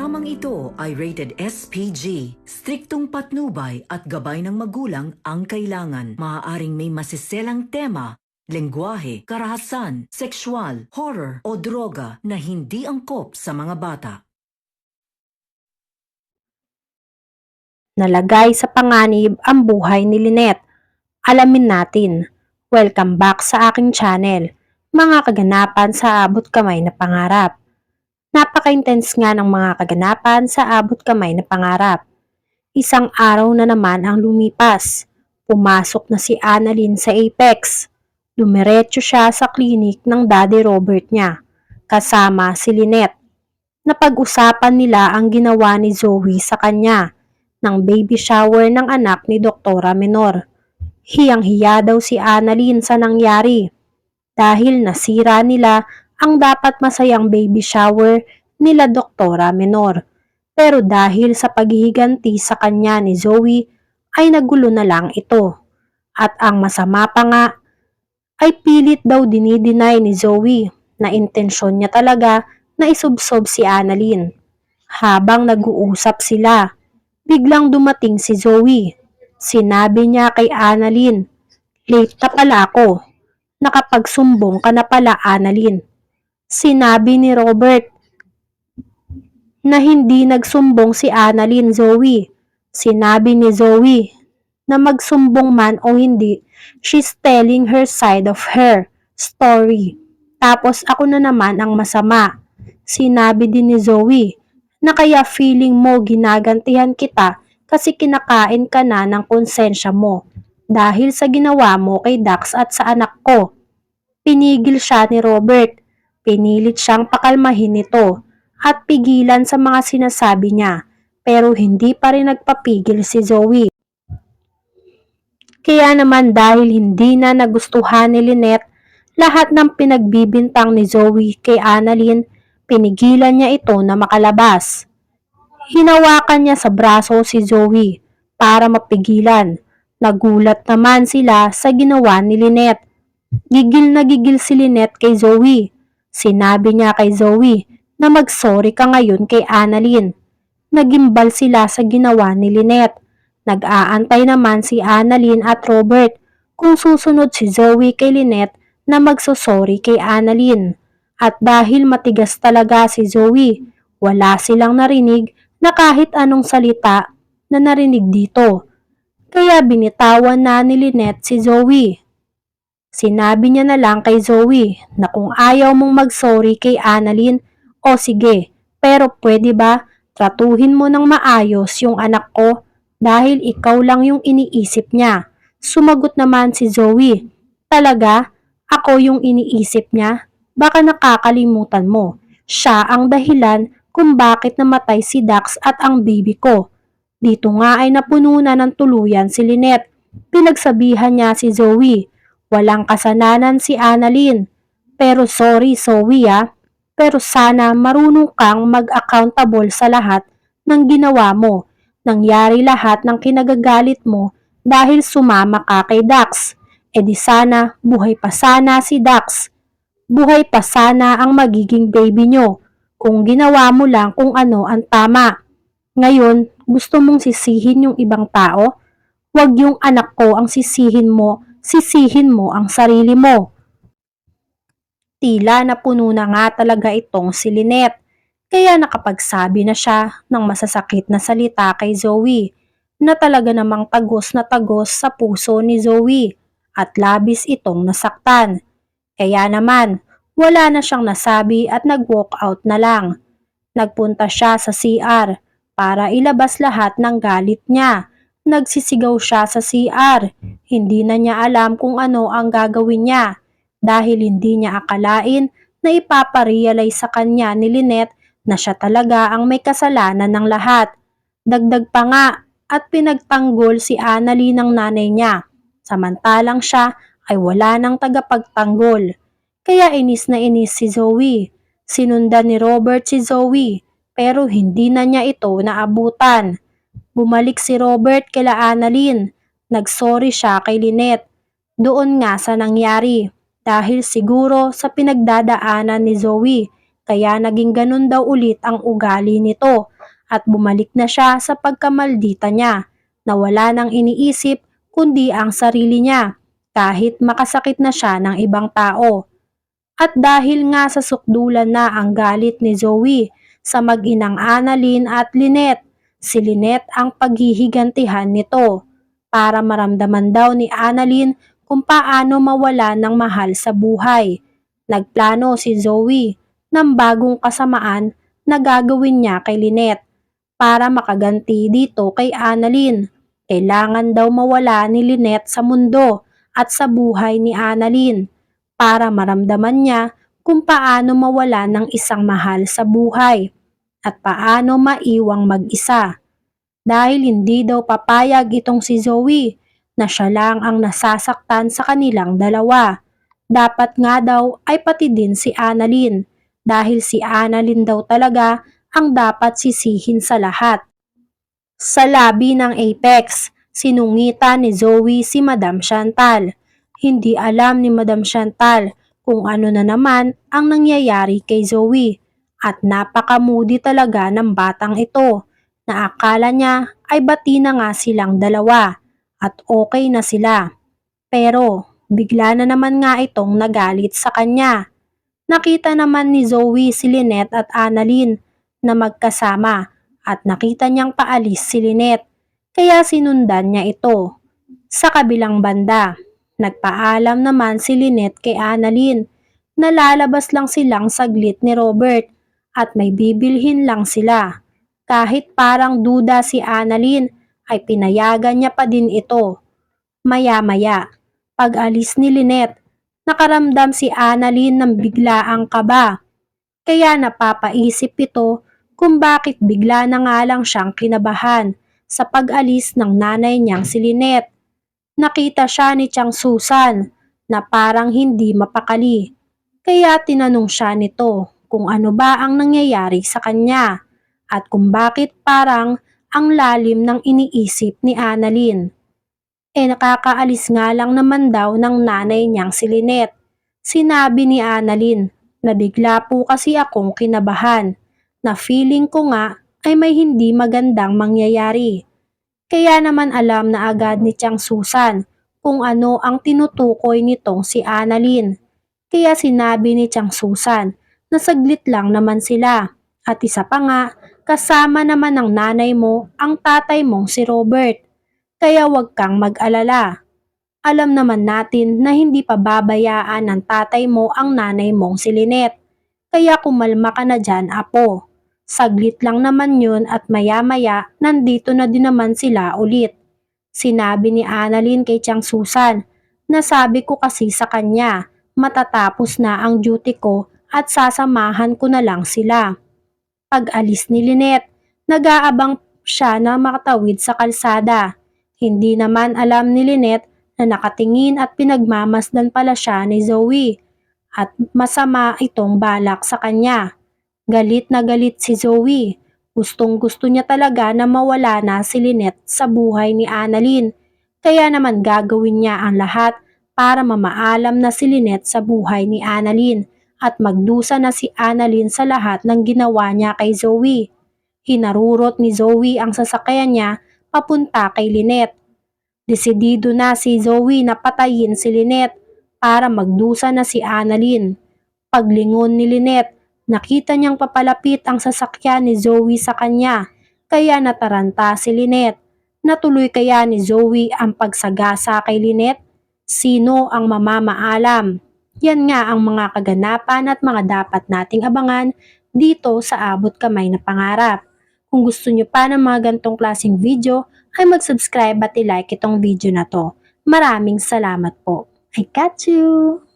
Programang ito ay rated SPG. Striktong patnubay at gabay ng magulang ang kailangan. Maaaring may masiselang tema, lengguwahe, karahasan, sexual, horror o droga na hindi angkop sa mga bata. Nalagay sa panganib ang buhay ni Lynette. Alamin natin. Welcome back sa aking channel. Mga kaganapan sa abot kamay na pangarap. Napaka-intense nga ng mga kaganapan sa abot kamay na pangarap. Isang araw na naman ang lumipas. Pumasok na si Annalyn sa Apex. Dumiretso siya sa klinik ng Daddy Robert niya. Kasama si Lynette. Napag-usapan nila ang ginawa ni Zoe sa kanya ng baby shower ng anak ni Doktora Menor. Hiyang-hiya daw si Annalyn sa nangyari dahil nasira nila ang dapat masayang baby shower nila Doktora Menor. Pero dahil sa paghihiganti sa kanya ni Zoe ay nagulo na lang ito. At ang masama pa nga ay pilit daw dinideny ni Zoe na intensyon niya talaga na isubsob si Annalyn. Habang nag-uusap sila, biglang dumating si Zoe. Sinabi niya kay Annalyn, "Late na pala ako. Nakapagsumbong ka na pala, Annalyn." Sinabi ni Robert na hindi nagsumbong si Annalyn, Zoe. Sinabi ni Zoe na magsumbong man o hindi, she's telling her side of her story. Tapos ako na naman ang masama. Sinabi din ni Zoe na kaya feeling mo ginagantihan kita kasi kinakain ka na ng konsensya mo dahil sa ginawa mo kay Dax at sa anak ko. Pinigil siya ni Robert. Pinilit siyang pakalmahin nito at pigilan sa mga sinasabi niya pero hindi pa rin nagpapigil si Zoe. Kaya naman dahil hindi na nagustuhan ni Lynette lahat ng pinagbibintang ni Zoe kay Annalyn, pinigilan niya ito na makalabas. Hinawakan niya sa braso si Zoe para mapigilan. Nagulat naman sila sa ginawa ni Lynette. Gigil na gigil si Lynette kay Zoe. Sinabi niya kay Zoe na mag-sorry ka ngayon kay Annalyn. Nagimbal sila sa ginawa ni Lynette. Nag-aantay naman si Annalyn at Robert kung susunod si Zoe kay Lynette na magsosorry kay Annalyn. At dahil matigas talaga si Zoe, wala silang narinig na kahit anong salita na narinig dito. Kaya binitawan na ni Lynette si Zoe. Sinabi niya na lang kay Zoe na kung ayaw mong mag-sorry kay Annalyn, o sige, pero pwede ba tratuhin mo ng maayos yung anak ko dahil ikaw lang yung iniisip niya. Sumagot naman si Zoe, talaga? Ako yung iniisip niya? Baka nakakalimutan mo. Siya ang dahilan kung bakit namatay si Dax at ang baby ko. Dito nga ay napuno na ng tuluyan si Lynette. Pinagsabihan niya si Zoe. Walang kasalanan si Annalyn. Pero sorry Zoe pero sana marunong kang mag-accountable sa lahat ng ginawa mo. Nangyari lahat ng kinagagalit mo dahil sumama ka kay Dax. E di sana buhay pa sana si Dax. Buhay pa sana ang magiging baby nyo kung ginawa mo lang kung ano ang tama. Ngayon, gusto mong sisihin yung ibang tao? Huwag yung anak ko ang sisihin mo ang sarili mo. Tila napuno na nga talaga itong si Lynette, kaya nakapagsabi na siya ng masasakit na salita kay Zoe na talaga namang tagos na tagos sa puso ni Zoe at labis itong nasaktan. Kaya naman, wala na siyang nasabi at nag-walk out na lang. Nagpunta siya sa CR para ilabas lahat ng galit niya. Nagsisigaw siya sa CR. Hindi na niya alam kung ano ang gagawin niya dahil hindi niya akalain na ipaparealize sa kanya ni Lynette na siya talaga ang may kasalanan ng lahat. Dagdag pa nga at pinagtanggol si Annalyn ng nanay niya. Samantalang siya ay wala ng tagapagtanggol. Kaya inis na inis si Zoe. Sinundan ni Robert si Zoe pero hindi na niya ito naabutan. Bumalik si Robert kila Annalyn. Nagsorry siya kay Lynette. Doon nga sa nangyari dahil siguro sa pinagdadaanan ni Zoe kaya naging ganun daw ulit ang ugali nito at bumalik na siya sa pagkamaldita niya na wala nang iniisip kundi ang sarili niya kahit makasakit na siya ng ibang tao. At dahil nga sa sukdulan na ang galit ni Zoe sa mag-inang Annalyn at Lynette, si Lynette ang paghihigantihan nito para maramdaman daw ni Annalyn kung paano mawala ng mahal sa buhay. Nagplano si Zoe ng bagong kasamaan na gagawin niya kay Lynette para makaganti dito kay Annalyn. Kailangan daw mawala ni Lynette sa mundo at sa buhay ni Annalyn para maramdaman niya kung paano mawala ng isang mahal sa buhay at paano maiwang mag-isa. Dahil hindi daw papayag itong si Zoe na siya lang ang nasasaktan sa kanilang dalawa. Dapat nga daw ay pati din si Annalyn dahil si Annalyn daw talaga ang dapat sisihin sa lahat. Sa labi ng Apex, sinungitan ni Zoe si Madam Chantal. Hindi alam ni Madam Chantal kung ano na naman ang nangyayari kay Zoe at napaka-moody talaga ng batang ito na akala niya ay bati na nga silang dalawa at okay na sila. Pero bigla na naman nga itong nagalit sa kanya. Nakita naman ni Zoe si Lynette at Annalyn na magkasama at nakita niyang paalis si Lynette kaya sinundan niya ito. Sa kabilang banda, nagpaalam naman si Lynette kay Annalyn na lalabas lang silang saglit ni Robert at may bibilhin lang sila. Kahit parang duda si Annalyn ay pinayagan niya pa din ito. Maya-maya, pag-alis ni Lynette, nakaramdam si Annalyn ng biglaang kaba. Kaya napapaisip ito kung bakit bigla na nga lang siyang kinabahan sa pag-alis ng nanay niyang si Lynette. Nakita siya ni Chang Susan na parang hindi mapakali. Kaya tinanong siya nito kung ano ba ang nangyayari sa kanya at kung bakit parang ang lalim ng iniisip ni Annalyn. Nakakaalis nga lang naman daw ng nanay niyang si Lynette. Sinabi ni Annalyn na bigla po kasi akong kinabahan na feeling ko nga ay may hindi magandang mangyayari. Kaya naman alam na agad ni Chang Susan kung ano ang tinutukoy nitong si Annalyn. Kaya sinabi ni Chang Susan na saglit lang naman sila at isa pa nga kasama naman ng nanay mo ang tatay mong si Robert. Kaya huwag kang mag-alala. Alam naman natin na hindi pa babayaan ng tatay mo ang nanay mong si Lynette. Kaya kumalma ka na dyan, apo. Saglit lang naman yun at maya-maya nandito na din naman sila ulit. Sinabi ni Annalyn kay Chang Susan na sabi ko kasi sa kanya matatapos na ang duty ko at sasamahan ko na lang sila. Pag-alis ni Lynette, nag-aabang siya na makatawid sa kalsada. Hindi naman alam ni Lynette na nakatingin at pinagmamasdan pala siya ni Zoe at masama itong balak sa kanya. Galit na galit si Zoe. Gustong-gusto niya talaga na mawala na si Lynette sa buhay ni Annalyn. Kaya naman gagawin niya ang lahat para mamaalam na si Lynette sa buhay ni Annalyn at magdusa na si Annalyn sa lahat ng ginawa niya kay Zoe. Hinarurot ni Zoe ang sasakyan niya papunta kay Lynette. Desidido na si Zoe na patayin si Lynette para magdusa na si Annalyn. Paglingon ni Lynette, nakita niyang papalapit ang sasakyan ni Zoe sa kanya, kaya nataranta si Lynette. Natuloy kaya ni Zoe ang pagsagasa kay Lynette? Sino ang mamamaalam? Yan nga ang mga kaganapan at mga dapat nating abangan dito sa Abot Kamay na Pangarap. Kung gusto nyo pa ng mga gantong klaseng video, ay mag-subscribe at i-like itong video na to. Maraming salamat po. I got you!